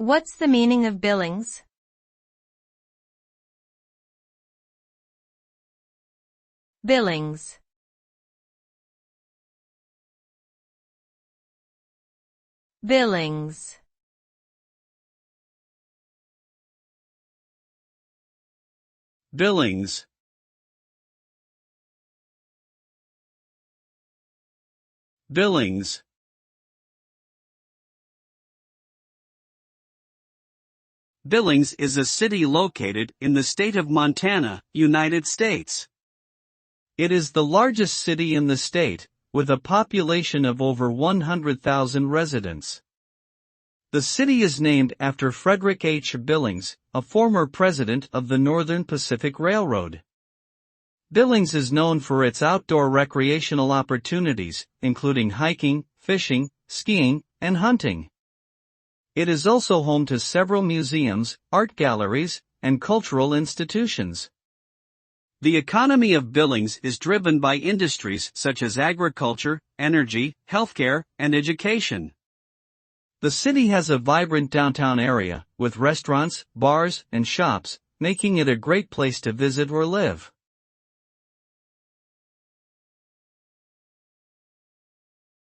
What's the meaning of Billings? Billings. Billings. Billings. Billings. Billings is a city located in the state of Montana, United States. It is the largest city in the state, with a population of over 100,000 residents. The city is named after Frederick H. Billings, a former president of the Northern Pacific Railroad. Billings is known for its outdoor recreational opportunities, including hiking, fishing, skiing, and hunting. It is also home to several museums, art galleries, and cultural institutions. The economy of Billings is driven by industries such as agriculture, energy, healthcare, and education. The city has a vibrant downtown area, with restaurants, bars, and shops, making it a great place to visit or live.